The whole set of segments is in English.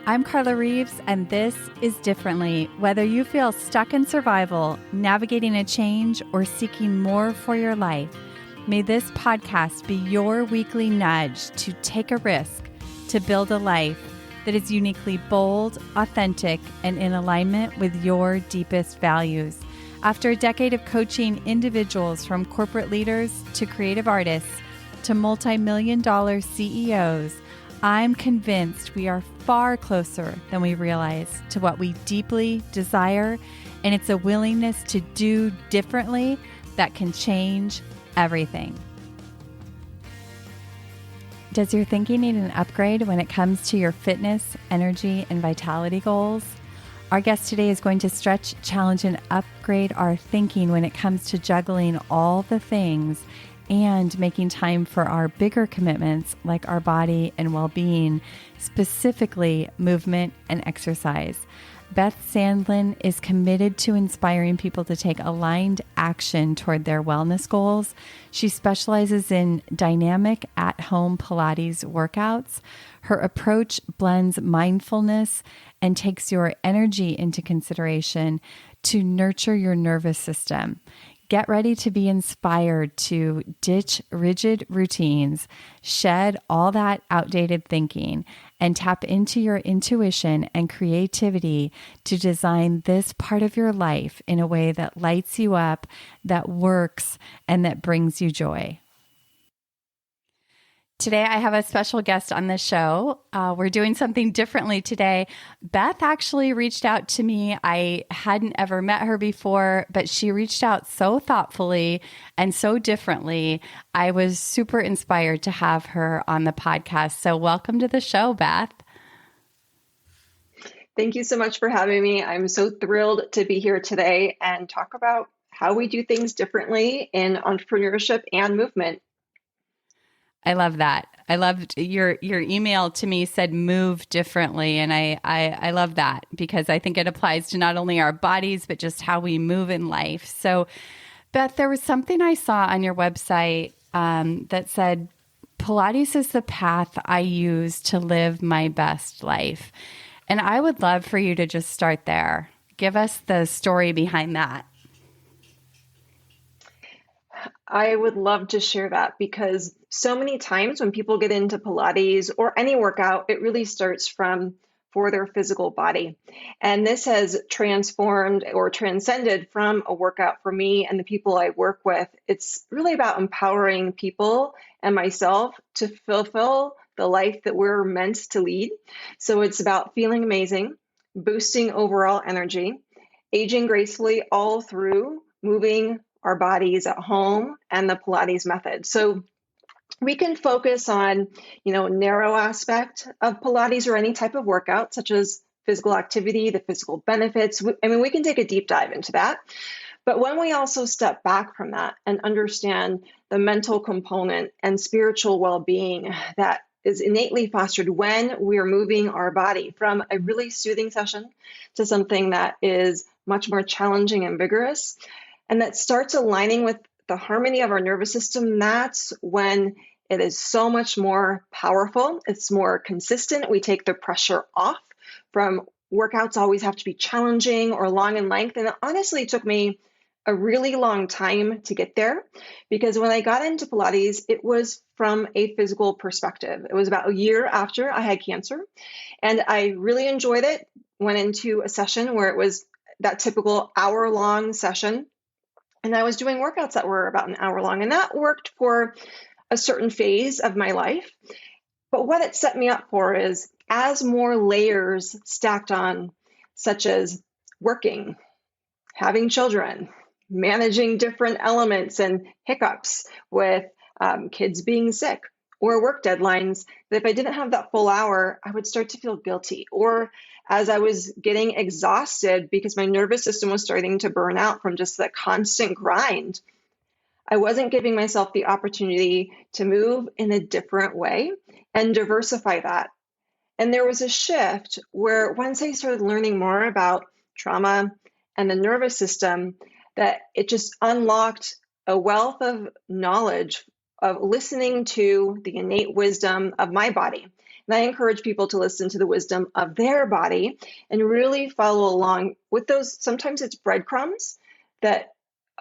I'm Carla Reeves, and this is Differently. Whether you feel stuck in survival, navigating a change, or seeking more for your life, may this podcast be your weekly nudge to take a risk, to build a life that is uniquely bold, authentic, and in alignment with your deepest values. After a decade of coaching individuals from corporate leaders to creative artists to multi-million-dollar CEOs, I'm convinced we are far closer than we realize to what we deeply desire, and it's a willingness to do differently that can change everything. Does your thinking need an upgrade when it comes to your fitness, energy, and vitality goals? Our guest today is going to stretch, challenge, and upgrade our thinking when it comes to juggling all the things and making time for our bigger commitments like our body and well-being, specifically movement and exercise. Beth Sandlin is committed to inspiring people to take aligned action toward their wellness goals. She specializes in dynamic at-home Pilates workouts. Her approach blends mindfulness and takes your energy into consideration to nurture your nervous system. Get ready to be inspired to ditch rigid routines, shed all that outdated thinking, and tap into your intuition and creativity to design this part of your life in a way that lights you up, that works, and that brings you joy. Today, I have a special guest on the show. We're doing something differently today. Beth actually reached out to me. I hadn't ever met her before, but she reached out so thoughtfully and so differently. I was super inspired to have her on the podcast. So welcome to the show, Beth. Thank you so much for having me. I'm so thrilled to be here today and talk about how we do things differently in entrepreneurship and movement. I love that. I loved your email to me said move differently. And I love that because I think it applies to not only our bodies, but just how we move in life. So Beth, there was something I saw on your website that said, Pilates is the path I use to live my best life. And I would love for you to just start there. Give us the story behind that. I would love to share that because so many times when people get into Pilates or any workout, it really starts for their physical body. And this has transformed or transcended from a workout for me and the people I work with. It's really about empowering people and myself to fulfill the life that we're meant to lead. So it's about feeling amazing, boosting overall energy, aging gracefully all through moving our bodies at home and the Pilates method. So we can focus on, narrow aspect of Pilates or any type of workout, such as physical activity, the physical benefits. We can take a deep dive into that. But when we also step back from that and understand the mental component and spiritual well-being that is innately fostered when we're moving our body from a really soothing session to something that is much more challenging and vigorous, and that starts aligning with the harmony of our nervous system, that's when it is so much more powerful. It's more consistent. We take the pressure off from workouts always have to be challenging or long in length. And it honestly took me a really long time to get there because when I got into Pilates, it was from a physical perspective. It was about a year after I had cancer. And I really enjoyed it. Went into a session where it was that typical hour-long session. And I was doing workouts that were about an hour long, and that worked for a certain phase of my life. But what it set me up for is as more layers stacked on, such as working, having children, managing different elements and hiccups with kids being sick or work deadlines, that if I didn't have that full hour, I would start to feel guilty. Or as I was getting exhausted because my nervous system was starting to burn out from just the constant grind, I wasn't giving myself the opportunity to move in a different way and diversify that. And there was a shift where once I started learning more about trauma and the nervous system, that it just unlocked a wealth of knowledge of listening to the innate wisdom of my body And I encourage people to listen to the wisdom of their body and really follow along with those. Sometimes it's breadcrumbs that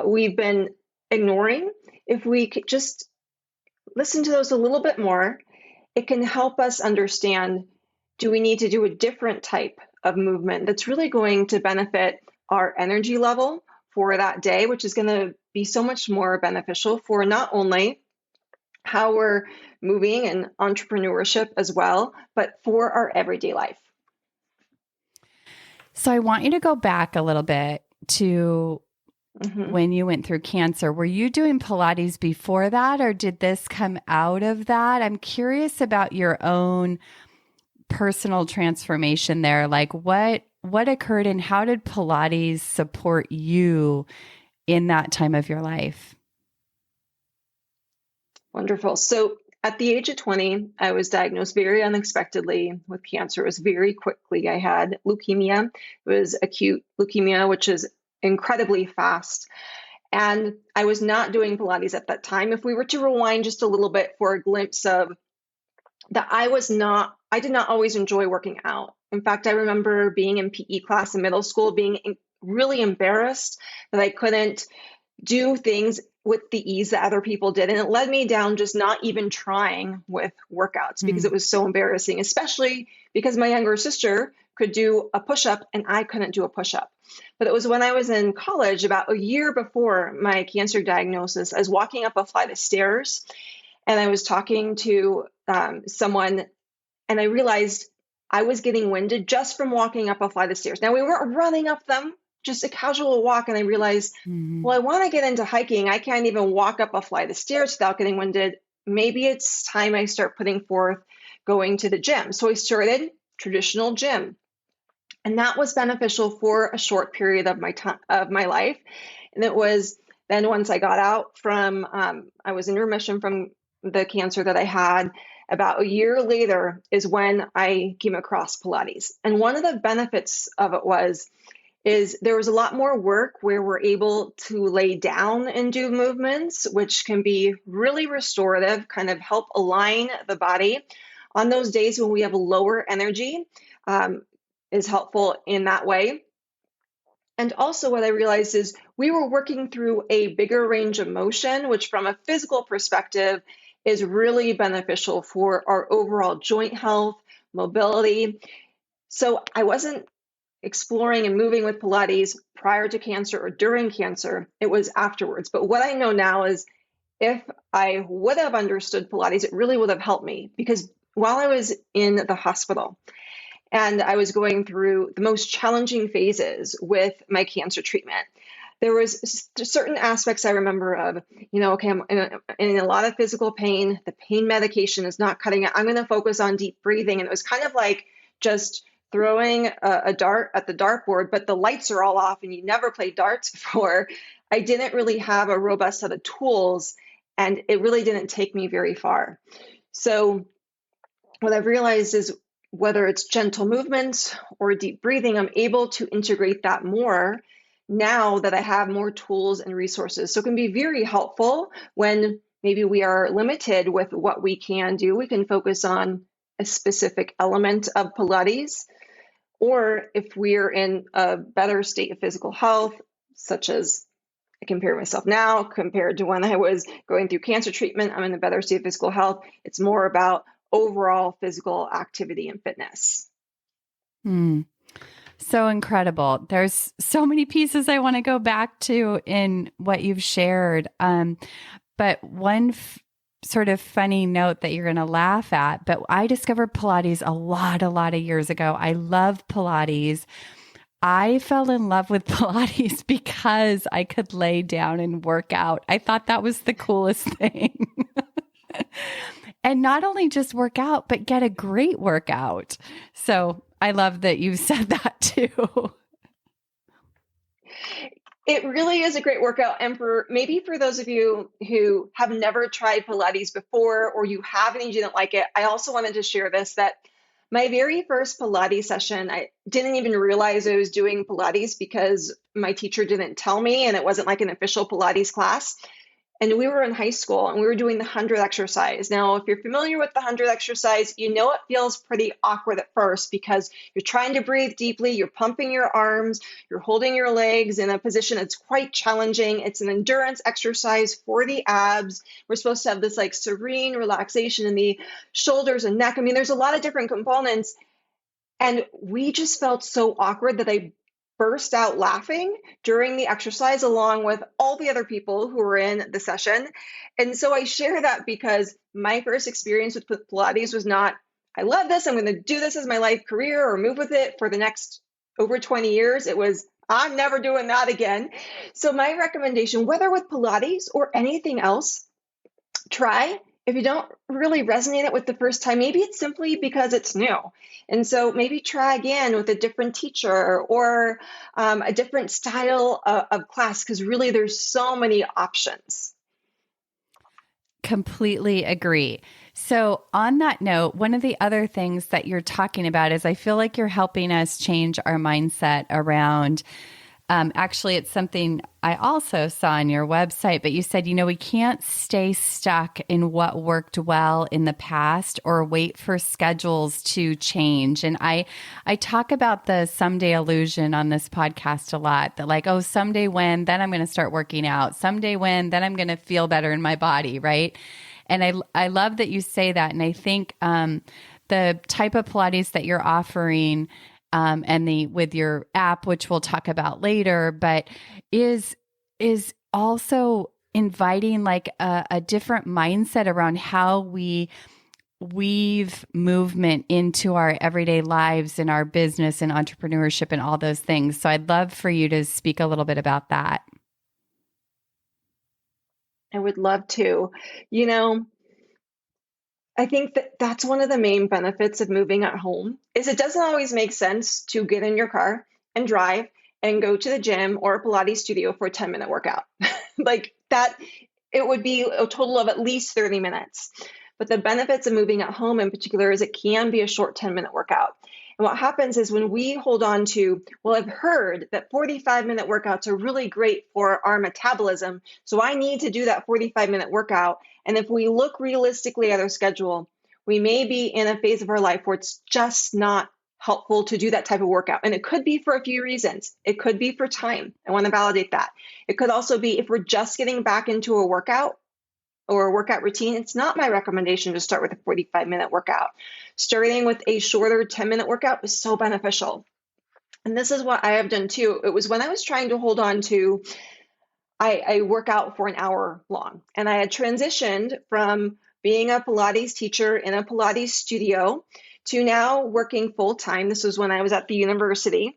we've been ignoring. If we could just listen to those a little bit more, it can help us understand, do we need to do a different type of movement that's really going to benefit our energy level for that day, which is going to be so much more beneficial for not only how we're moving and entrepreneurship as well, but for our everyday life. So I want you to go back a little bit to when you went through cancer. Were you doing Pilates before that, or did this come out of that? I'm curious about your own personal transformation there. Like what occurred and how did Pilates support you in that time of your life? Wonderful. So at the age of 20, I was diagnosed very unexpectedly with cancer. It was very quickly. I had leukemia. It was acute leukemia, which is incredibly fast. And I was not doing Pilates at that time. If we were to rewind just a little bit for a glimpse of that, I did not always enjoy working out. In fact, I remember being in PE class in middle school, being really embarrassed that I couldn't do things with the ease that other people did. And it led me down just not even trying with workouts because it was so embarrassing, especially because my younger sister could do a push-up and I couldn't do a push-up. But it was when I was in college, about a year before my cancer diagnosis, I was walking up a flight of stairs and I was talking to someone, and I realized I was getting winded just from walking up a flight of stairs. Now, we weren't running up them, just a casual walk. And I realized, well, I want to get into hiking. I can't even walk up a flight of stairs without getting winded. Maybe it's time I start putting forth going to the gym. So I started traditional gym. And that was beneficial for a short period of my life. And it was then once I got out from, I was in remission from the cancer that I had. About a year later is when I came across Pilates. And one of the benefits of it is there was a lot more work where we're able to lay down and do movements, which can be really restorative, kind of help align the body on those days when we have lower energy, is helpful in that way. And also what I realized is we were working through a bigger range of motion, which from a physical perspective is really beneficial for our overall joint health, mobility. So I wasn't exploring and moving with Pilates prior to cancer or during cancer. It was afterwards. But what I know now is if I would have understood Pilates, it really would have helped me, because while I was in the hospital and I was going through the most challenging phases with my cancer treatment, there was certain aspects I remember of, okay, I'm in a lot of physical pain. The pain medication is not cutting it. I'm going to focus on deep breathing. And it was kind of like just throwing a dart at the dartboard, but the lights are all off and you never played darts before. I didn't really have a robust set of tools, and it really didn't take me very far. So what I've realized is whether it's gentle movements or deep breathing, I'm able to integrate that more now that I have more tools and resources. So it can be very helpful when maybe we are limited with what we can do. We can focus on a specific element of Pilates, or if we're in a better state of physical health, such as I compare myself now compared to when I was going through cancer treatment, I'm in a better state of physical health. It's more about overall physical activity and fitness. So incredible. There's so many pieces I want to go back to in what you've shared. But one sort of funny note that you're going to laugh at, but I discovered Pilates a lot of years ago. I love Pilates. I fell in love with Pilates because I could lay down and work out. I thought that was the coolest thing. And not only just work out, but get a great workout. So I love that you said that too. It really is a great workout. And for those of you who have never tried Pilates before, or you have and you didn't like it, I also wanted to share this, that my very first Pilates session, I didn't even realize I was doing Pilates because my teacher didn't tell me, and it wasn't like an official Pilates class. And we were in high school and we were doing the 100 exercise. Now, if you're familiar with the 100 exercise, you know it feels pretty awkward at first because you're trying to breathe deeply, you're pumping your arms, you're holding your legs in a position that's quite challenging. It's an endurance exercise for the abs. We're supposed to have this like serene relaxation in the shoulders and neck. I mean, there's a lot of different components. And we just felt so awkward that I burst out laughing during the exercise along with all the other people who were in the session. And so I share that because my first experience with Pilates was not, I love this, I'm going to do this as my life career or move with it for the next over 20 years. It was, I'm never doing that again. So my recommendation, whether with Pilates or anything else, try. If you don't really resonate it with the first time, maybe it's simply because it's new. And so maybe try again with a different teacher or a different style of class, because really there's so many options. Completely agree. So, on that note, one of the other things that you're talking about is I feel like you're helping us change our mindset around. Actually, it's something I also saw on your website, but you said, we can't stay stuck in what worked well in the past or wait for schedules to change. And I talk about the someday illusion on this podcast a lot, that like, oh, someday when, then I'm going to start working out. Someday when, then I'm going to feel better in my body, right? And I love that you say that. And I think the type of Pilates that you're offering and with your app, which we'll talk about later, but is also inviting like a different mindset around how we weave movement into our everyday lives and our business and entrepreneurship and all those things. So I'd love for you to speak a little bit about that. I would love to. I think that that's one of the main benefits of moving at home is it doesn't always make sense to get in your car and drive and go to the gym or a Pilates studio for a 10-minute workout. Like that, it would be a total of at least 30 minutes. But the benefits of moving at home in particular is it can be a short 10-minute workout. And what happens is when we hold on to, well, I've heard that 45-minute workouts are really great for our metabolism, so I need to do that 45-minute workout. And if we look realistically at our schedule, we may be in a phase of our life where it's just not helpful to do that type of workout. And it could be for a few reasons. It could be for time. I want to validate that. It could also be if we're just getting back into a workout or a workout routine, it's not my recommendation to start with a 45-minute workout. Starting with a shorter 10-minute workout is so beneficial. And this is what I have done too. It was when I was trying to hold on to, I work out for an hour long. And I had transitioned from being a Pilates teacher in a Pilates studio to now working full-time. This was when I was at the university,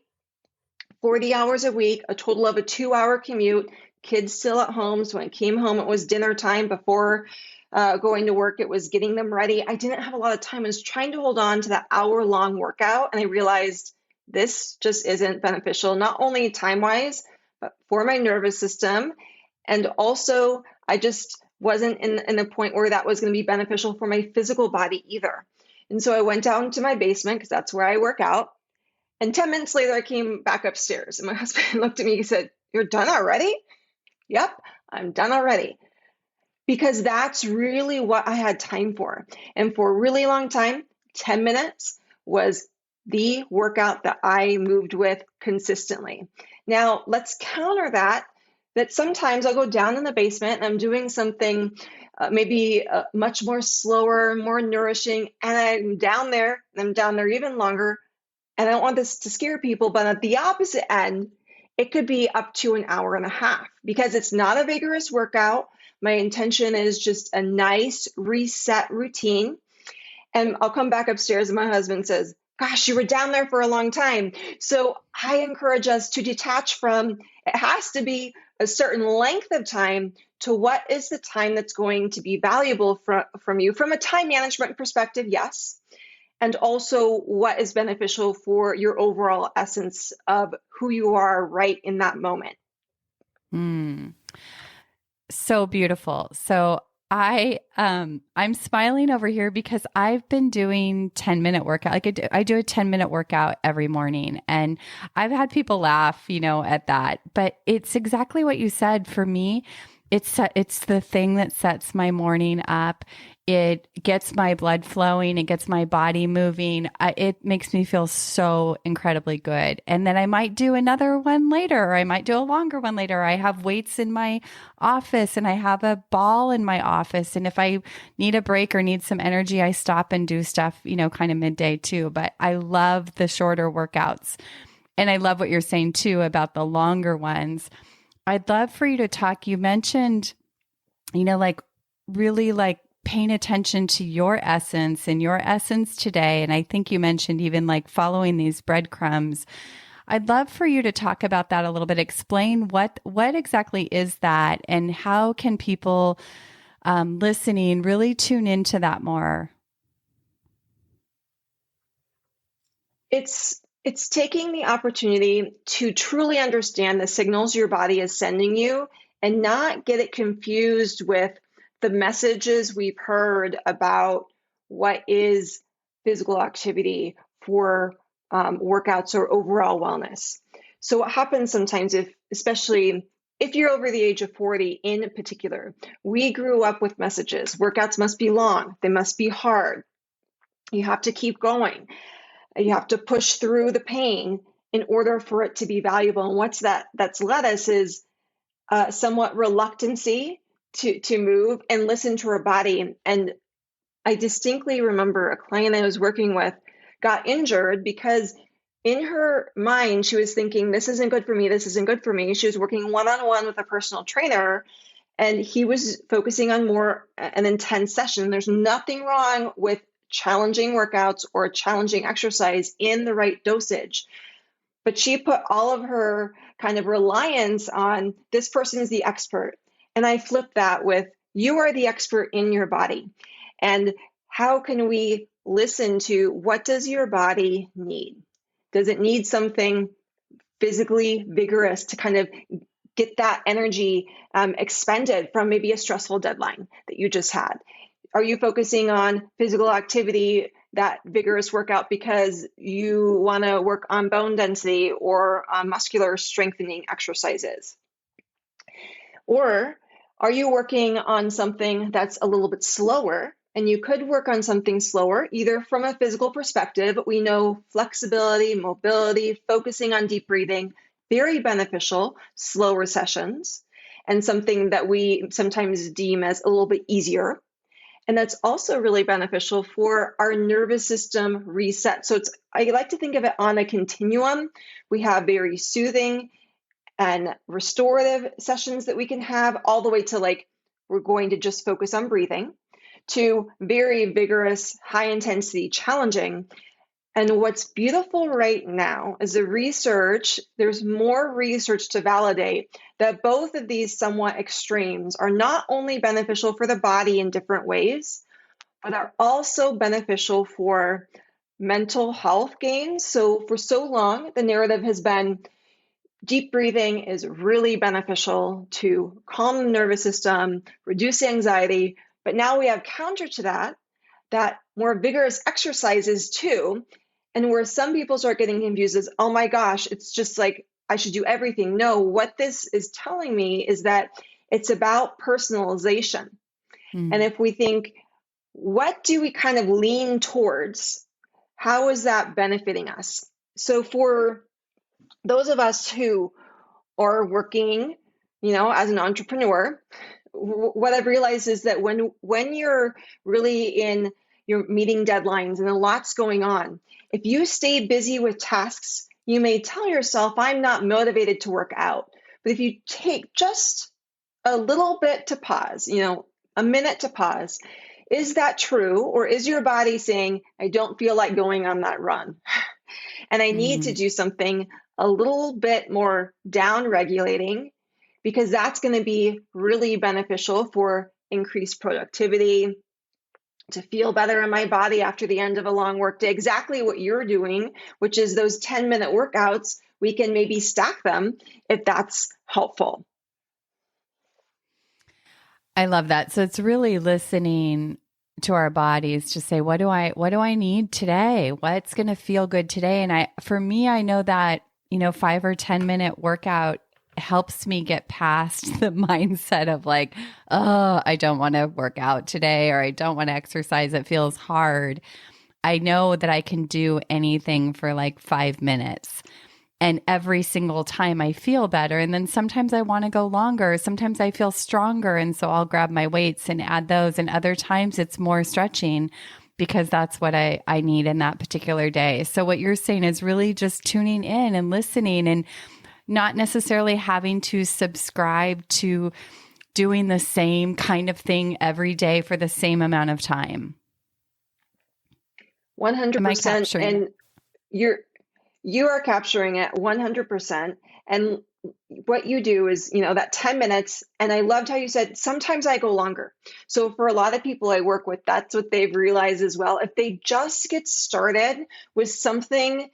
40 hours a week, a total of a 2-hour commute, kids still at home. So when I came home, it was dinner time. Before going to work, it was getting them ready. I didn't have a lot of time. I was trying to hold on to that hour-long workout. And I realized this just isn't beneficial, not only time-wise, but for my nervous system. And also, I just wasn't in a point where that was going to be beneficial for my physical body either. And so I went down to my basement because that's where I work out. And 10 minutes later, I came back upstairs. And my husband looked at me and said, "You're done already?" Yep, I'm done already. Because that's really what I had time for. And for a really long time, 10 minutes was the workout that I moved with consistently. Now, let's counter that sometimes I'll go down in the basement and I'm doing something maybe much more slower, more nourishing, and I'm down there even longer. And I don't want this to scare people, but at the opposite end, it could be up to an hour and a half because it's not a vigorous workout. My intention is just a nice reset routine. And I'll come back upstairs and my husband says, "Gosh, you were down there for a long time." So I encourage us to detach from, it has to be a certain length of time to what is the time that's going to be valuable from you from a time management perspective, yes. And also what is beneficial for your overall essence of who you are right in that moment. So beautiful. So I'm smiling over here because I've been doing 10-minute workout. Like I do a 10-minute workout every morning, and I've had people laugh, at that, but it's exactly what you said. For me, It's the thing that sets my morning up. It gets my blood flowing. It gets my body moving. It makes me feel so incredibly good. And then I might do another one later, or I might do a longer one later. I have weights in my office and I have a ball in my office. And if I need a break or need some energy, I stop and do stuff, kind of midday too. But I love the shorter workouts. And I love what you're saying too about the longer ones. I'd love for you to talk. You mentioned, like really like paying attention to your essence and your essence today. And I think you mentioned even like following these breadcrumbs. I'd love for you to talk about that a little bit. Explain what exactly is that, and how can people listening really tune into that more? It's taking the opportunity to truly understand the signals your body is sending you and not get it confused with the messages we've heard about what is physical activity for workouts or overall wellness. So what happens sometimes, especially if you're over the age of 40 in particular, we grew up with messages. Workouts must be long. They must be hard. You have to keep going. You have to push through the pain in order for it to be valuable. And that's led us is somewhat reluctancy to move and listen to our body. And I distinctly remember a client I was working with got injured because in her mind, she was thinking, this isn't good for me. This isn't good for me. She was working one-on-one with a personal trainer, and he was focusing on more an intense session. There's nothing wrong with challenging workouts or challenging exercise in the right dosage. But she put all of her kind of reliance on this person is the expert. And I flipped that with, you are the expert in your body. And how can we listen to what does your body need? Does it need something physically vigorous to kind of get that energy expended from maybe a stressful deadline that you just had? Are you focusing on physical activity, that vigorous workout, because you want to work on bone density or muscular strengthening exercises? Or are you working on something that's a little bit slower? And you could work on something slower, either from a physical perspective. We know flexibility, mobility, focusing on deep breathing, very beneficial, slower sessions, and something that we sometimes deem as a little bit easier. And that's also really beneficial for our nervous system reset. So I like to think of it on a continuum. We have very soothing and restorative sessions that we can have, all the way to like, we're going to just focus on breathing, to very vigorous, high intensity, challenging. And what's beautiful right now is there's more research to validate that both of these somewhat extremes are not only beneficial for the body in different ways, but are also beneficial for mental health gains. So for so long, the narrative has been deep breathing is really beneficial to calm the nervous system, reduce anxiety. But now we have counter to that more vigorous exercises too. And where some people start getting confused is, oh my gosh, it's just like I should do everything. No, what this is telling me is that it's about personalization. And if we think, what do we kind of lean towards? How is that benefiting us? So for those of us who are working, as an entrepreneur, what I've realized is that when you're really in your meeting deadlines and a lot's going on, if you stay busy with tasks, you may tell yourself, I'm not motivated to work out. But if you take just a little bit to pause, a minute to pause, is that true? Or is your body saying, I don't feel like going on that run? And I need to do something a little bit more down regulating, because that's going to be really beneficial for increased productivity, to feel better in my body after the end of a long work day. Exactly what you're doing, which is those 10-minute workouts, we can maybe stack them if that's helpful. I love that. So it's really listening to our bodies to say, what do I need today? What's going to feel good today? And for me, I know that, 5 or 10 minute workout helps me get past the mindset of like, oh, I don't want to work out today or I don't want to exercise. It feels hard. I know that I can do anything for like 5 minutes. And every single time I feel better. And then sometimes I want to go longer. Sometimes I feel stronger. And so I'll grab my weights and add those. And other times it's more stretching because that's what I need in that particular day. So what you're saying is really just tuning in and listening and not necessarily having to subscribe to doing the same kind of thing every day for the same amount of time. 100%. And you are capturing it 100%. And what you do is, that 10 minutes. And I loved how you said, sometimes I go longer. So for a lot of people I work with, that's what they've realized as well. If they just get started with something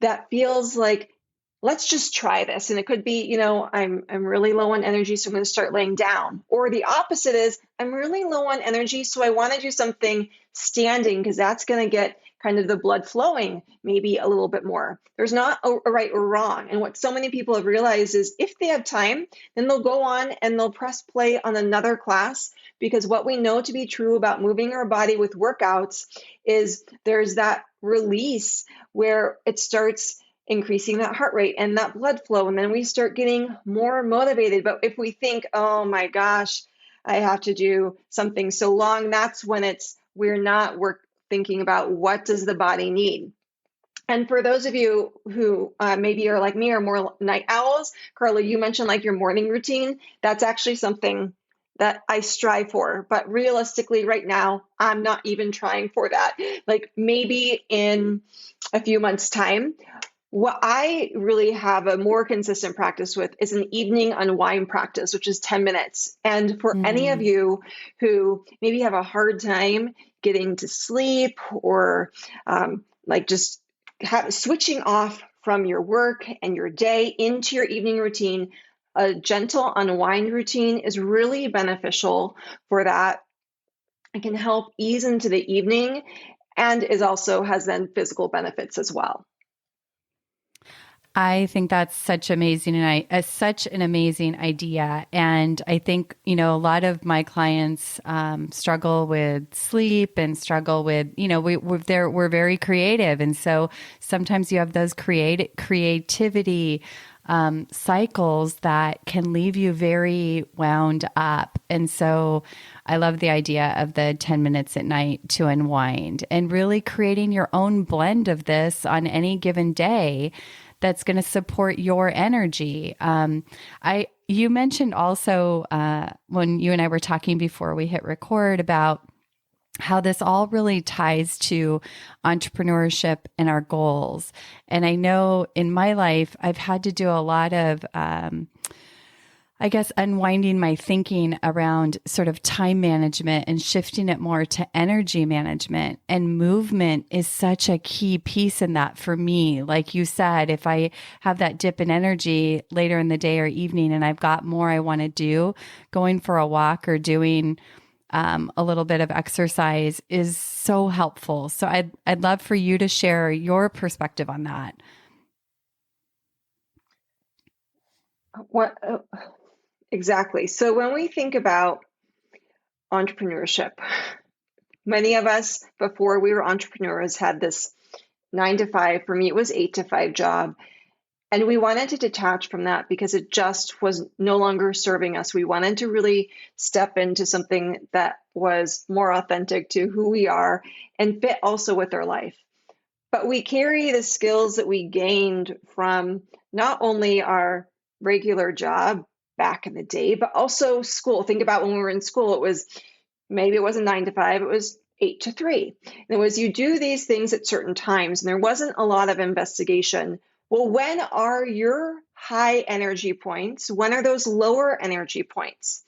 that feels like, let's just try this. And it could be, I'm really low on energy, so I'm going to start laying down. Or the opposite is, I'm really low on energy, so I want to do something standing because that's going to get kind of the blood flowing maybe a little bit more. There's not a right or wrong. And what so many people have realized is if they have time, then they'll go on and they'll press play on another class, because what we know to be true about moving our body with workouts is there's that release where it starts increasing that heart rate and that blood flow. And then we start getting more motivated. But if we think, oh my gosh, I have to do something so long, that's when we're thinking about what does the body need. And for those of you who maybe are like me or more night owls, Carla, you mentioned like your morning routine. That's actually something that I strive for. But realistically, right now, I'm not even trying for that. Like maybe in a few months' time. What I really have a more consistent practice with is an evening unwind practice, which is 10 minutes. And for any of you who maybe have a hard time getting to sleep or just switching off from your work and your day into your evening routine, a gentle unwind routine is really beneficial for that. It can help ease into the evening and has then physical benefits as well. I think that's such amazing and such an amazing idea. And I think, a lot of my clients struggle with sleep and struggle with, we're very creative. And so sometimes you have those creativity cycles that can leave you very wound up. And so I love the idea of the 10 minutes at night to unwind and really creating your own blend of this on any given day that's going to support your energy. You mentioned also when you and I were talking before we hit record about how this all really ties to entrepreneurship and our goals. And I know in my life, I've had to do a lot of, unwinding my thinking around sort of time management and shifting it more to energy management. And movement is such a key piece in that for me. Like you said, if I have that dip in energy later in the day or evening and I've got more I want to do, going for a walk or doing a little bit of exercise is so helpful. So I'd love for you to share your perspective on that. Exactly. So when we think about entrepreneurship, many of us before we were entrepreneurs had this 9 to 5, for me it was 8 to 5 job. And we wanted to detach from that because it just was no longer serving us. We wanted to really step into something that was more authentic to who we are and fit also with our life. But we carry the skills that we gained from not only our regular job back in the day, but also school. Think about when we were in school, it wasn't 9 to 5, it was 8 to 3. And it was you do these things at certain times, and there wasn't a lot of investigation. Well, when are your high energy points? When are those lower energy points?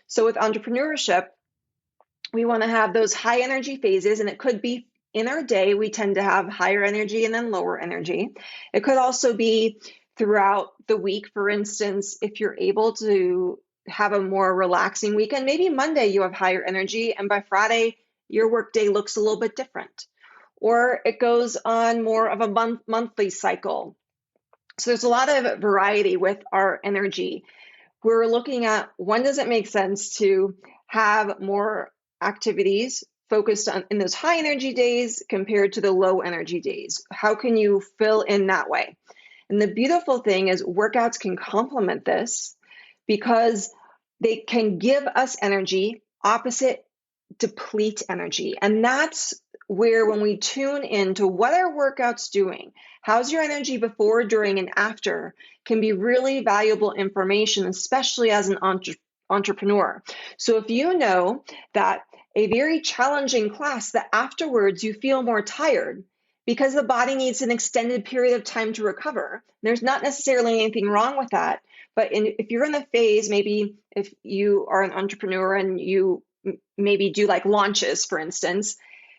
So with entrepreneurship, we want to have those high energy phases, and it could be in our day, we tend to have higher energy and then lower energy. It could also be throughout the week. For instance, if you're able to have a more relaxing weekend, maybe Monday you have higher energy, and by Friday, your workday looks a little bit different. Or it goes on more of a monthly cycle. So there's a lot of variety with our energy. We're looking at when does it make sense to have more activities focused on in those high energy days compared to the low energy days. How can you fill in that way? And the beautiful thing is workouts can complement this because they can give us energy, opposite deplete energy. And that's where when we tune into what are workouts doing, how's your energy before, during, and after, can be really valuable information, especially as an entrepreneur. So if you know that a very challenging class, that afterwards you feel more tired because the body needs an extended period of time to recover, there's not necessarily anything wrong with that. But if you're in the phase, maybe if you are an entrepreneur and you maybe do like launches, for instance,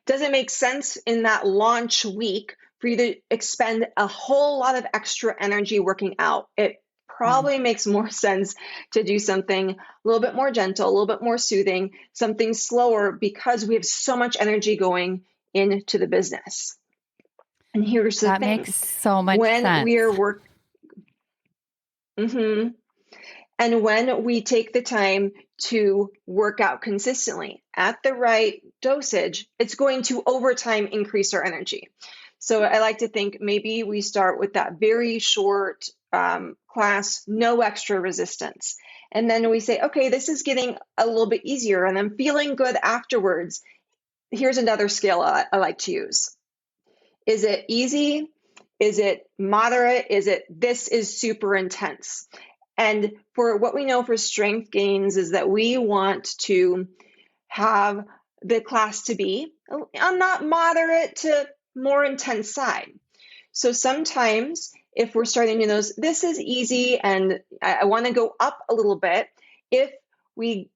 does it make sense in that launch week for you to expend a whole lot of extra energy working out? It probably makes more sense to do something a little bit more gentle, a little bit more soothing, something slower, because we have so much energy going into the business. And here's the That thing. makes so much When sense. we are and when we take the time to work out consistently at the right dosage, it's going to over time increase our energy. So I like to think maybe we start with that very short class, no extra resistance. And then we say, okay, this is getting a little bit easier and I'm feeling good afterwards. Here's another scale I like to use. Is it easy? Is it moderate? This is super intense? And for what we know for strength gains is that we want to have the class to be on that moderate to more intense side. So sometimes if we're starting to notice this is easy and I want to go up a little bit, if we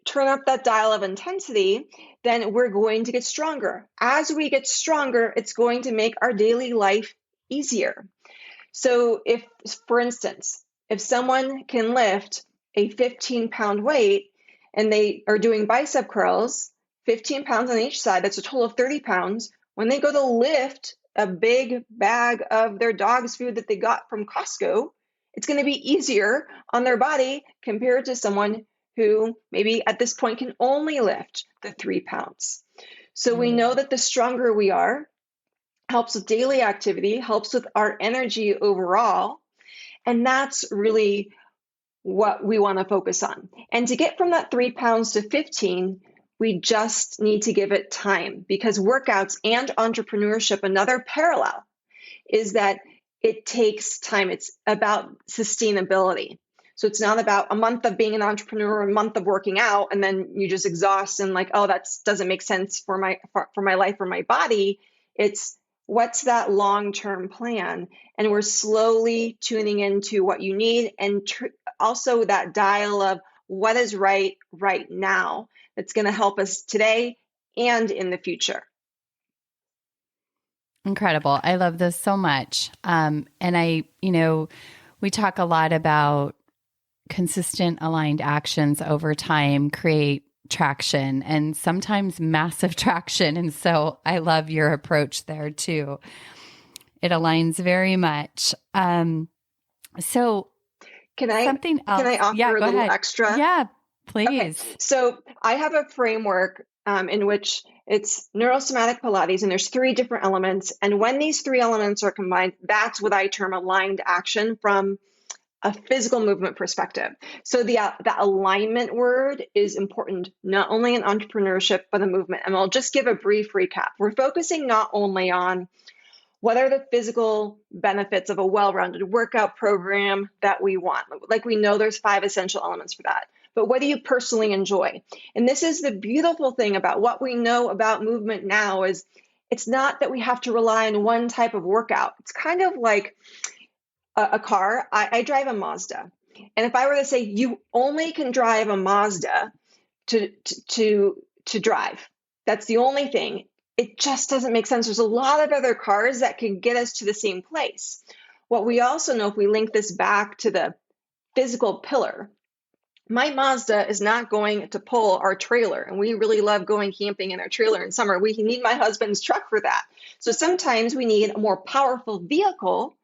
turn up that dial of intensity, then we're going to get stronger. As we get stronger, it's going to make our daily life easier. So if, for instance, if someone can lift a 15-pound weight and they are doing bicep curls, 15 pounds on each side, that's a total of 30 pounds. When they go to lift a big bag of their dog's food that they got from Costco, it's going to be easier on their body compared to someone who maybe at this point can only lift the 3 pounds. So we know that the stronger we are, helps with daily activity, helps with our energy overall. And that's really what we want to focus on. And to get from that 3 pounds to 15, we just need to give it time, because workouts and entrepreneurship, another parallel is that it takes time. It's about sustainability. So it's not about a month of being an entrepreneur, a month of working out, and then you just exhaust and like, oh, that doesn't make sense for my life or my body. It's what's that long-term plan? And we're slowly tuning into what you need, and also that dial of what is right now that's going to help us today and in the future. Incredible. I love this so much. And we talk a lot about consistent aligned actions over time create traction, and sometimes massive traction. And so I love your approach there too. It aligns very much. So can I something else? Can I offer a little ahead. extra? Yeah, please. Okay. So I have a framework in which it's neurosomatic Pilates, and there's 3 different elements. And when these 3 elements are combined, that's what I term aligned action from a physical movement perspective. So the alignment word is important, not only in entrepreneurship, but in movement. And I'll just give a brief recap. We're focusing not only on what are the physical benefits of a well-rounded workout program that we want. Like we know there's 5 essential elements for that. But what do you personally enjoy? And this is the beautiful thing about what we know about movement now is it's not that we have to rely on one type of workout. It's kind of like a car. I drive a Mazda. And if I were to say you only can drive a Mazda to drive, that's the only thing, it just doesn't make sense. There's a lot of other cars that can get us to the same place. What we also know, if we link this back to the physical pillar, my Mazda is not going to pull our trailer. And we really love going camping in our trailer in summer. We need my husband's truck for that. So sometimes we need a more powerful vehicle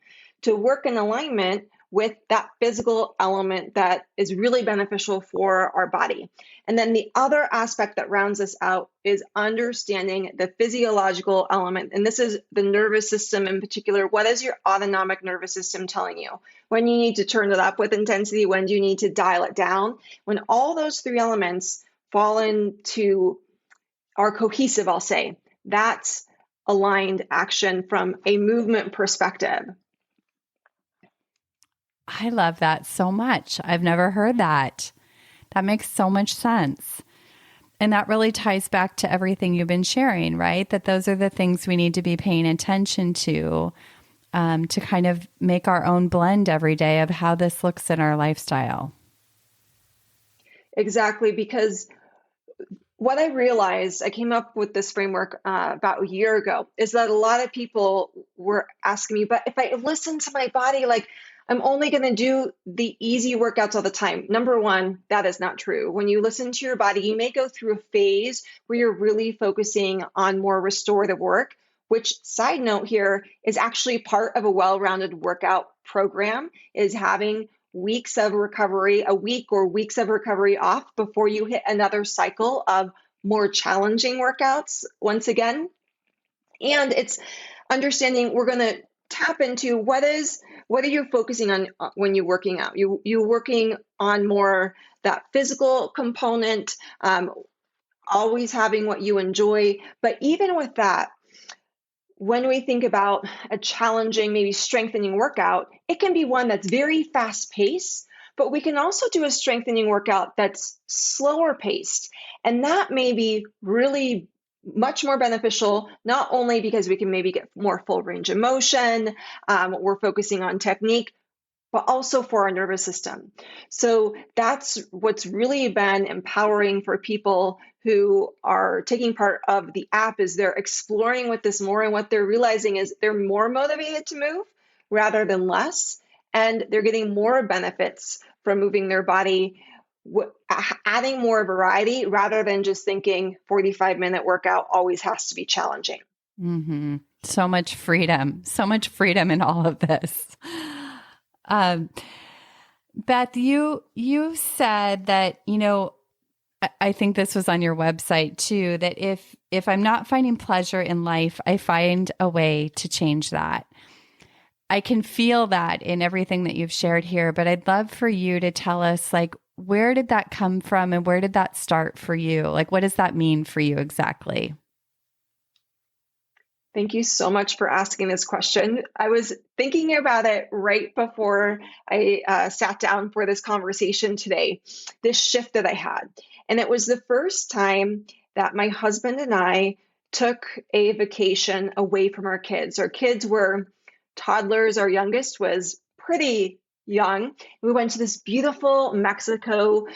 to work in alignment with that physical element that is really beneficial for our body. And then the other aspect that rounds us out is understanding the physiological element. And this is the nervous system in particular. What is your autonomic nervous system telling you? When you need to turn it up with intensity, when do you need to dial it down? When all those three elements fall into are cohesive, I'll say, that's aligned action from a movement perspective. I love that so much. I've never heard that. That makes so much sense. And that really ties back to everything you've been sharing, right? That those are the things we need to be paying attention to kind of make our own blend every day of how this looks in our lifestyle. Exactly, because what I realized, I came up with this framework about a year ago, is that a lot of people were asking me, but if I listen to my body, like I'm only going to do the easy workouts all the time. Number one, that is not true. When you listen to your body, you may go through a phase where you're really focusing on more restorative work, which, side note here, is actually part of a well-rounded workout program, is having weeks of recovery, a week or weeks of recovery off before you hit another cycle of more challenging workouts once again. And it's understanding we're going to tap into what are you focusing on when you're working out? You're working on more that physical component, always having what you enjoy. But even with that, when we think about a challenging, maybe strengthening workout, it can be one that's very fast paced, but we can also do a strengthening workout that's slower paced. And that may be really much more beneficial, not only because we can maybe get more full range of motion, we're focusing on technique, but also for our nervous system. So that's what's really been empowering for people who are taking part of the app, is they're exploring with this more, and what they're realizing is they're more motivated to move rather than less, and they're getting more benefits from moving their body, adding more variety rather than just thinking 45-minute workout always has to be challenging. Mm-hmm. So much freedom in all of this. Beth, you said that, I think this was on your website too, that if I'm not finding pleasure in life, I find a way to change that. I can feel that in everything that you've shared here, but I'd love for you to tell us, like, where did that come from and where did that start for you? Like, what does that mean for you exactly? Thank you so much for asking this question. I was thinking about it right before I sat down for this conversation today, this shift that I had. And it was the first time that my husband and I took a vacation away from our kids. Our kids were toddlers. Our youngest was pretty young. We went to this beautiful Mexico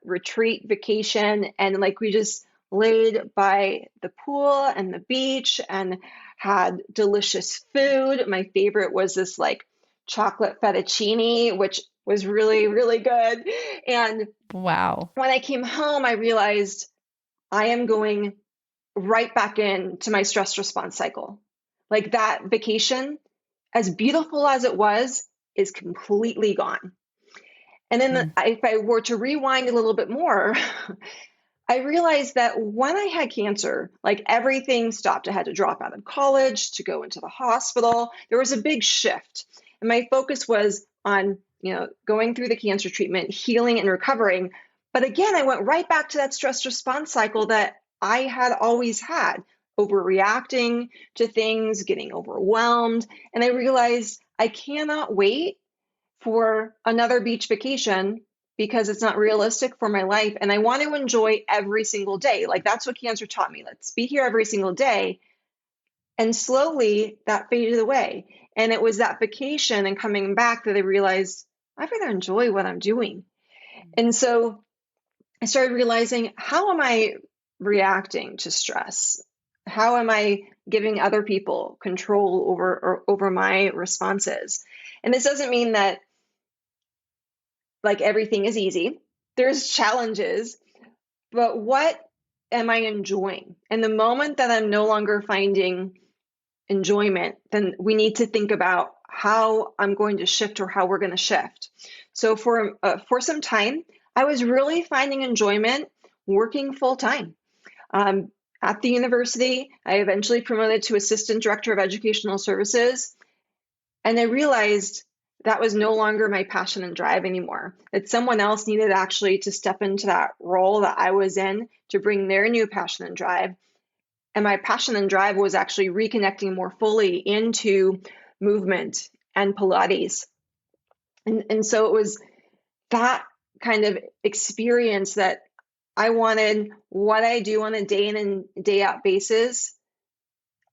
retreat vacation, and like we just laid by the pool and the beach and had delicious food. My favorite was this like chocolate fettuccine, which was really, really good. And Wow. when I came home, I realized I am going right back into my stress response cycle. Like that vacation, as beautiful as it was, is completely gone. And then if I were to rewind a little bit more, I realized that when I had cancer, like everything stopped. I had to drop out of college to go into the hospital. There was a big shift. And my focus was on, going through the cancer treatment, healing and recovering. But again, I went right back to that stress response cycle that I had always had, overreacting to things, getting overwhelmed. And I realized I cannot wait for another beach vacation because it's not realistic for my life. And I want to enjoy every single day. Like that's what cancer taught me. Let's be here every single day. And slowly that faded away. And it was that vacation and coming back that I realized I'd rather enjoy what I'm doing. And so I started realizing, how am I reacting to stress? How am I giving other people control over my responses? And this doesn't mean that like everything is easy. There's challenges, but what am I enjoying? And the moment that I'm no longer finding enjoyment, then we need to think about how I'm going to shift or how we're going to shift. So for some time, I was really finding enjoyment working full time. At the university, I eventually promoted to assistant director of educational services. And I realized that was no longer my passion and drive anymore, that someone else needed actually to step into that role that I was in to bring their new passion and drive. And my passion and drive was actually reconnecting more fully into movement and Pilates. And so it was that kind of experience that I wanted what I do on a day in and day out basis.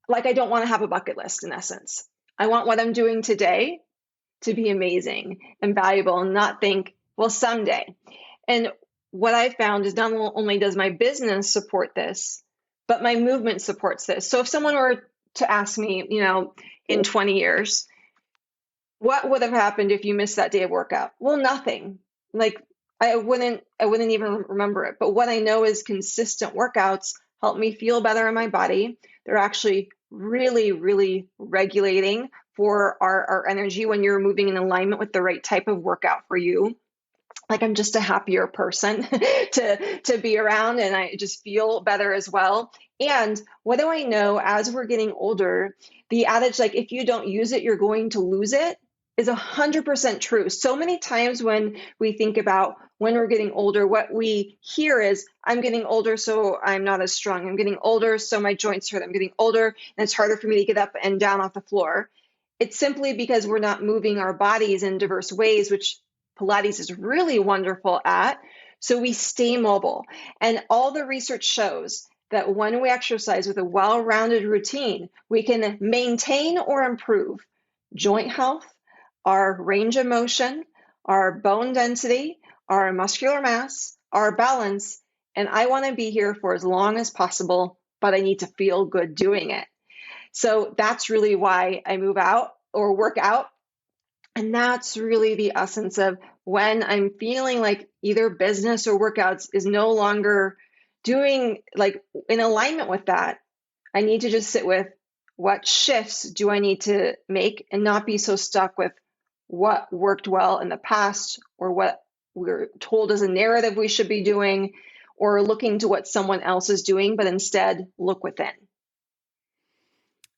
Like, I don't want to have a bucket list in essence. I want what I'm doing today to be amazing and valuable and not think, well, someday. And what I found is not only does my business support this, but my movement supports this. So if someone were to ask me, in 20 years, what would have happened if you missed that day of workout? Well, nothing. Like, I wouldn't even remember it. But what I know is consistent workouts help me feel better in my body. They're actually really, really regulating for our energy when you're moving in alignment with the right type of workout for you. Like, I'm just a happier person to be around, and I just feel better as well. And what do I know? As we're getting older, the adage, like, if you don't use it, you're going to lose it, is 100% true. So many times when we think about when we're getting older, what we hear is, I'm getting older, so I'm not as strong. I'm getting older, so my joints hurt. I'm getting older, and it's harder for me to get up and down off the floor. It's simply because we're not moving our bodies in diverse ways, which Pilates is really wonderful at. So we stay mobile. And all the research shows that when we exercise with a well-rounded routine, we can maintain or improve joint health, our range of motion, our bone density, our muscular mass, our balance. And I want to be here for as long as possible, but I need to feel good doing it. So that's really why I move out or work out. And that's really the essence of when I'm feeling like either business or workouts is no longer doing like in alignment with that. I need to just sit with, what shifts do I need to make, and not be so stuck with what worked well in the past or what we're told as a narrative we should be doing, or looking to what someone else is doing, but instead look within.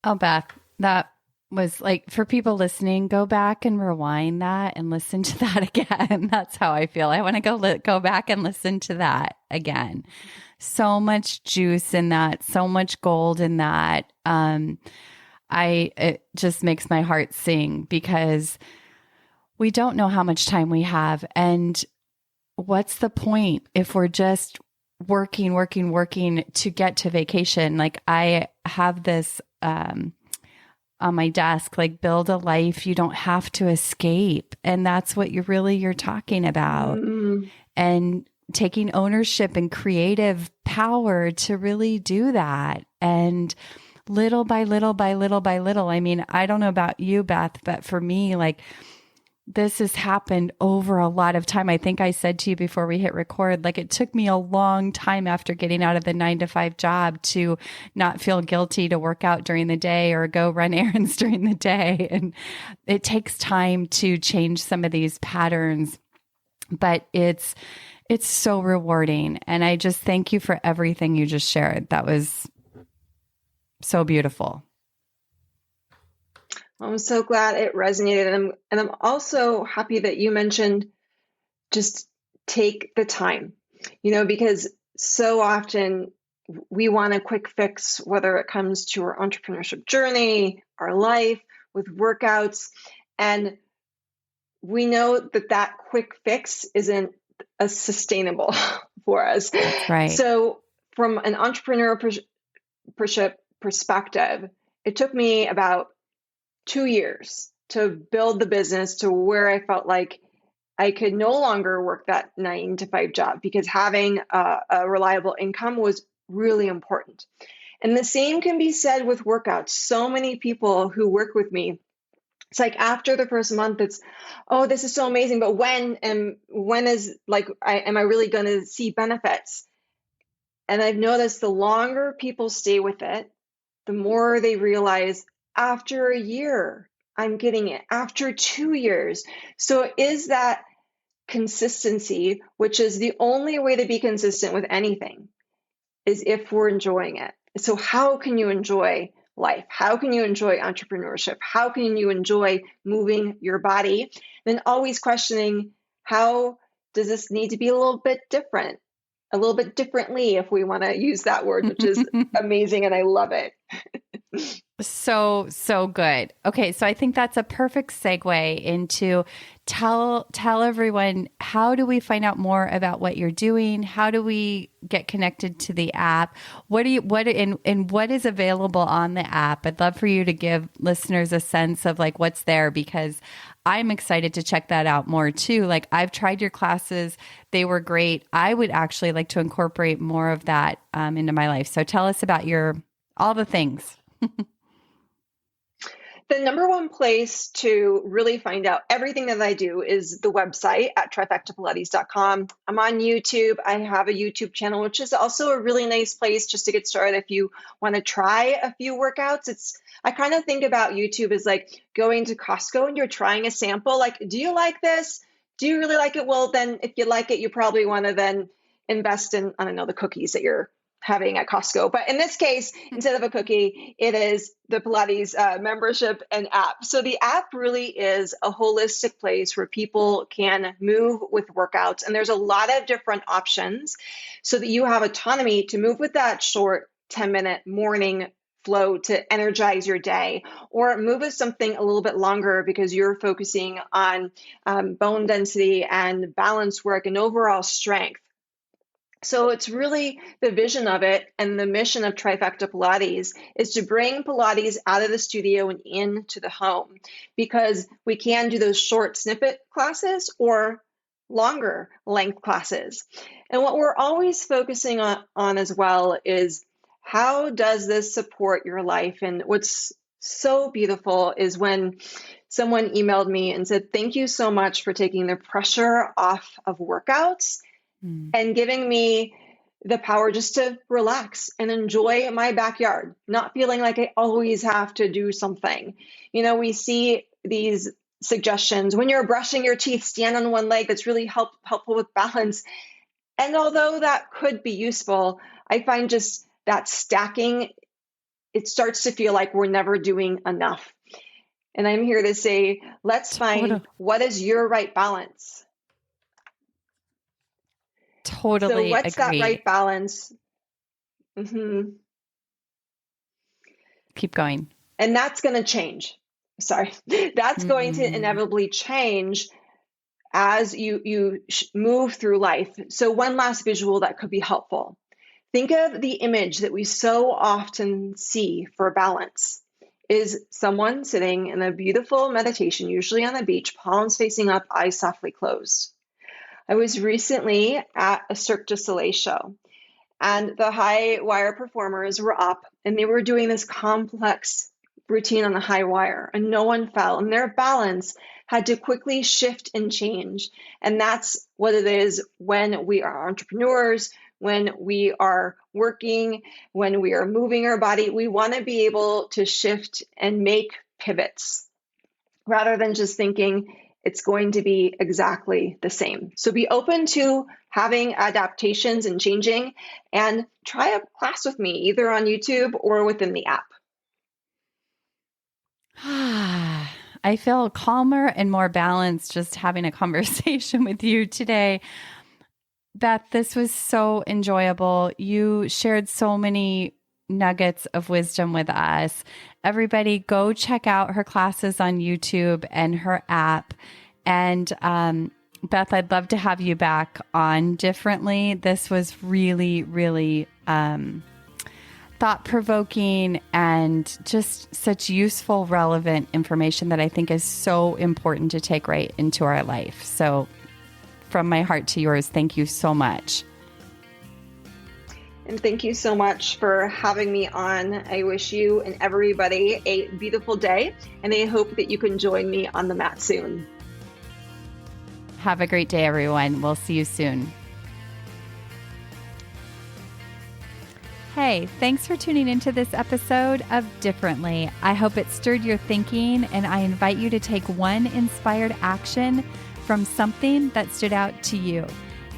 Oh, Beth, that was like, for people listening, go back and rewind that and listen to that again. That's how I feel. I want to go back and listen to that again. So much juice in that, so much gold in that. It just makes my heart sing, because we don't know how much time we have. And what's the point if we're just working to get to vacation? Like, I have this on my desk, like, build a life you don't have to escape. And that's what you're talking about. Mm-hmm. And taking ownership and creative power to really do that. And little by little by little by little. I mean, I don't know about you, Beth, but for me, like, this has happened over a lot of time. I think I said to you before we hit record, like, it took me a long time after getting out of the 9-to-5 job to not feel guilty to work out during the day or go run errands during the day. And it takes time to change some of these patterns, but it's so rewarding. And I just thank you for everything you just shared. That was so beautiful. I'm so glad it resonated. And I'm also happy that you mentioned just take the time, because so often we want a quick fix, whether it comes to our entrepreneurship journey, our life, with workouts. And we know that quick fix isn't as sustainable for us. That's right. So from an entrepreneurship perspective, it took me about 2 years to build the business to where I felt like I could no longer work that 9-to-5 job, because having a reliable income was really important. And the same can be said with workouts. So many people who work with me, it's like after the first month, it's, oh, this is so amazing, but when is, like, am I really going to see benefits? And I've noticed the longer people stay with it, the more they realize after a year, I'm getting it after 2 years. So is that consistency, which is the only way to be consistent with anything, is if we're enjoying it. So how can you enjoy life? How can you enjoy entrepreneurship? How can you enjoy moving your body? Then always questioning, how does this need to be a little bit different? A little bit differently, if we want to use that word, which is amazing, and I love it. So good. Okay, so I think that's a perfect segue into tell everyone, how do we find out more about what you're doing? How do we get connected to the app? What is available on the app? I'd love for you to give listeners a sense of like what's there, because I'm excited to check that out more too. Like, I've tried your classes. They were great. I would actually like to incorporate more of that into my life. So tell us about all the things. The number one place to really find out everything that I do is the website at trifectapilates.com. I'm on YouTube. I have a YouTube channel, which is also a really nice place just to get started if you want to try a few workouts. I kind of think about YouTube as like going to Costco and you're trying a sample. Like, do you like this? Do you really like it? Well, then if you like it, you probably want to then invest in, I don't know, the cookies that you're having at Costco. But in this case, instead of a cookie, it is the Pilates membership and app. So the app really is a holistic place where people can move with workouts. And there's a lot of different options so that you have autonomy to move with that short 10-minute morning flow to energize your day, or move with something a little bit longer because you're focusing on bone density and balance work and overall strength. So it's really the vision of it, and the mission of Trifecta Pilates is to bring Pilates out of the studio and into the home, because we can do those short snippet classes or longer length classes. And what we're always focusing on as well is, how does this support your life? And what's so beautiful is when someone emailed me and said, thank you so much for taking the pressure off of workouts and giving me the power just to relax and enjoy my backyard, not feeling like I always have to do something. You know, we see these suggestions when you're brushing your teeth, stand on one leg. That's really helpful with balance. And although that could be useful, I find just that stacking, it starts to feel like we're never doing enough. And I'm here to say, let's find what is your right balance. Totally. So what's agree. that right balance? Mm-hmm. Keep going. And that's going to change. Sorry. That's going to inevitably change as you move through life. So one last visual that could be helpful. Think of the image that we so often see for balance is someone sitting in a beautiful meditation, usually on the beach, palms facing up, eyes softly closed. I was recently at a Cirque du Soleil show, and the high wire performers were up and they were doing this complex routine on the high wire, and no one fell, and their balance had to quickly shift and change. And that's what it is when we are entrepreneurs, when we are working, when we are moving our body. We want to be able to shift and make pivots rather than just thinking it's going to be exactly the same. So be open to having adaptations and changing, and try a class with me either on YouTube or within the app. I feel calmer and more balanced just having a conversation with you today. Beth, this was so enjoyable. You shared so many nuggets of wisdom with us. Everybody, go check out her classes on YouTube and her app. And Beth, I'd love to have you back on differently. This was really, really thought-provoking and just such useful, relevant information that I think is so important to take right into our life. So from my heart to yours, thank you so much. And thank you so much for having me on. I wish you and everybody a beautiful day, and I hope that you can join me on the mat soon. Have a great day, everyone. We'll see you soon. Hey, thanks for tuning into this episode of Differently. I hope it stirred your thinking, and I invite you to take one inspired action from something that stood out to you.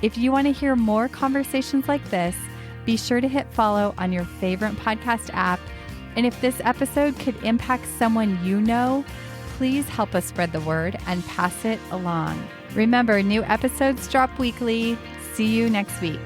If you want to hear more conversations like this, be sure to hit follow on your favorite podcast app. And if this episode could impact someone you know, please help us spread the word and pass it along. Remember, new episodes drop weekly. See you next week.